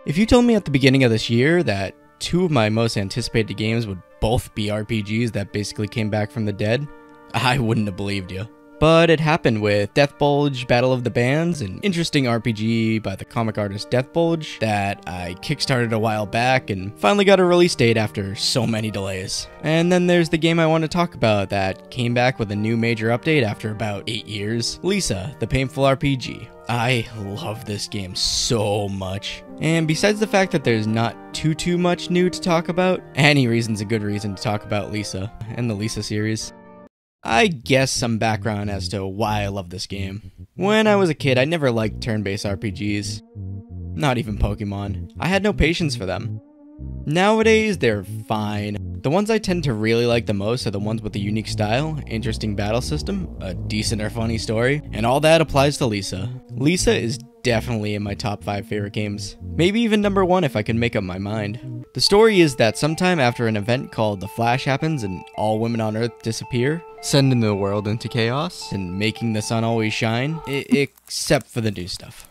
If you told me at the beginning of this year that two of my most anticipated games would both be RPGs that basically came back from the dead, I wouldn't have believed you. But it happened with Death Bulge Battle of the Bands, an interesting RPG by the comic artist Death Bulge that I kickstarted a while back and finally got a release date after so many delays. And then there's the game I want to talk about that came back with a new major update after about 8 years, Lisa, the Painful RPG. I love this game so much. And besides the fact that there's not too much new to talk about, any reason's a good reason to talk about Lisa and the Lisa series. I guess some background as to why I love this game. When I was a kid, I never liked turn-based RPGs. Not even Pokemon. I had no patience for them. Nowadays, they're fine. The ones I tend to really like the most are the ones with a unique style, interesting battle system, a decent or funny story, and all that applies to Lisa. Lisa is definitely in my top 5 favorite games. Maybe even number 1 if I can make up my mind. The story is that sometime after an event called the Flash happens and all women on Earth disappear, sending the world into chaos and making the sun always shine, except for the new stuff.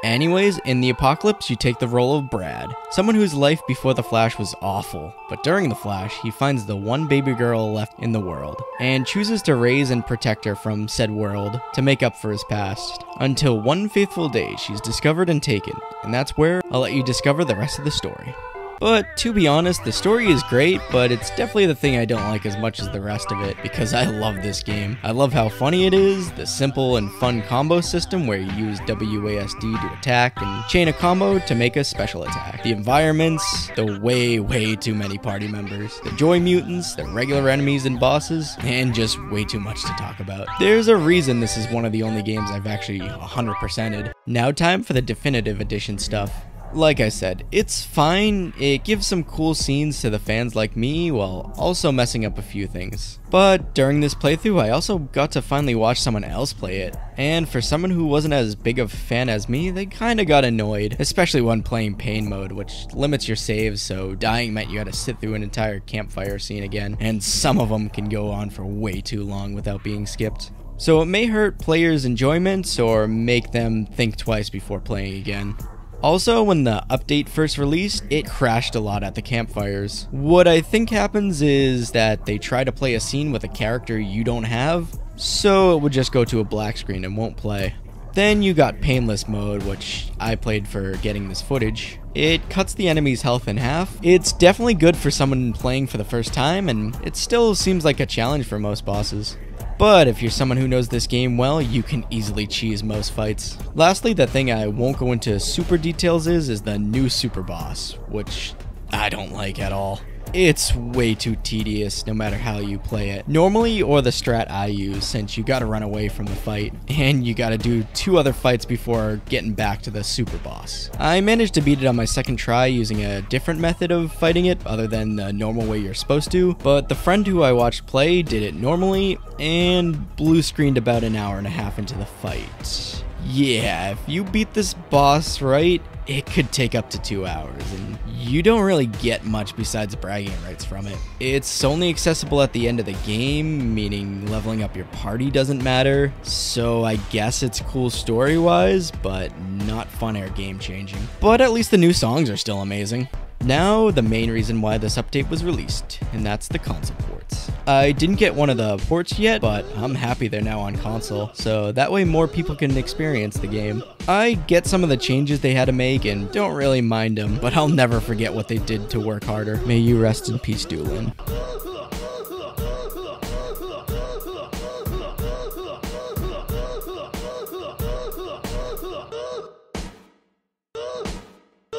Anyways, in the apocalypse, you take the role of Brad, someone whose life before the Flash was awful, but during the Flash, he finds the one baby girl left in the world, and chooses to raise and protect her from said world to make up for his past, until one fateful day she's discovered and taken, and that's where I'll let you discover the rest of the story. But to be honest, the story is great, but it's definitely the thing I don't like as much as the rest of it, because I love this game. I love how funny it is, the simple and fun combo system where you use WASD to attack and chain a combo to make a special attack. The environments, the way too many party members, the joy mutants, the regular enemies and bosses, and just way too much to talk about. There's a reason this is one of the only games I've actually 100%ed. Now time for the definitive edition stuff. Like I said, it's fine, it gives some cool scenes to the fans like me while also messing up a few things. But during this playthrough I also got to finally watch someone else play it, and for someone who wasn't as big of a fan as me, they kinda got annoyed, especially when playing pain mode, which limits your saves, so dying meant you had to sit through an entire campfire scene again, and some of them can go on for way too long without being skipped. So it may hurt players' enjoyments or make them think twice before playing again. Also, when the update first released, it crashed a lot at the campfires. What I think happens is that they try to play a scene with a character you don't have, so it would just go to a black screen and won't play. Then you got painless mode, which I played for getting this footage. It cuts the enemy's health in half. It's definitely good for someone playing for the first time, and it still seems like a challenge for most bosses. But if you're someone who knows this game well, you can easily cheese most fights. Lastly, the thing I won't go into super details is the new super boss, which I don't like at all. It's way too tedious no matter how you play it. Normally, or the strat I use, since you gotta run away from the fight, and you gotta do 2 other fights before getting back to the super boss. I managed to beat it on my second try using a different method of fighting it other than the normal way you're supposed to, but the friend who I watched play did it normally and blue screened about an hour and a half into the fight. Yeah, if you beat this boss right, it could take up to 2 hours, and you don't really get much besides bragging rights from it. It's only accessible at the end of the game, meaning leveling up your party doesn't matter, so I guess it's cool story-wise, but not fun or game-changing. But at least the new songs are still amazing. Now, the main reason why this update was released, and that's the console ports. I didn't get one of the ports yet, but I'm happy they're now on console, so that way more people can experience the game. I get some of the changes they had to make and don't really mind them, but I'll never forget what they did to work harder. May you rest in peace, Doolin.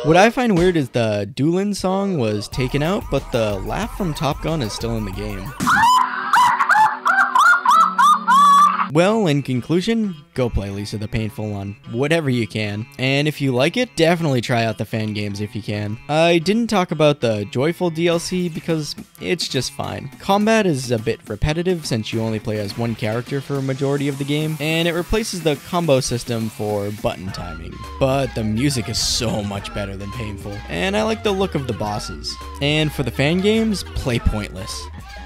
What I find weird is the Doolin song was taken out, but the laugh from Top Gun is still in the game. Well, in conclusion, go play Lisa the Painful on whatever you can, and if you like it, definitely try out the fan games if you can. I didn't talk about the Joyful DLC because it's just fine. Combat is a bit repetitive since you only play as one character for a majority of the game, and it replaces the combo system for button timing. But the music is so much better than Painful, and I like the look of the bosses. And for the fan games, play Pointless.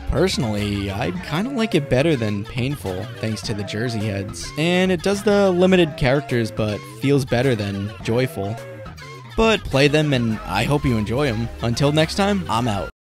Personally, I kinda like it better than Painful, thanks to the Jersey heads. And it does the limited characters, but feels better than Joyful. but play them and I hope you enjoy them. Until next time, I'm out.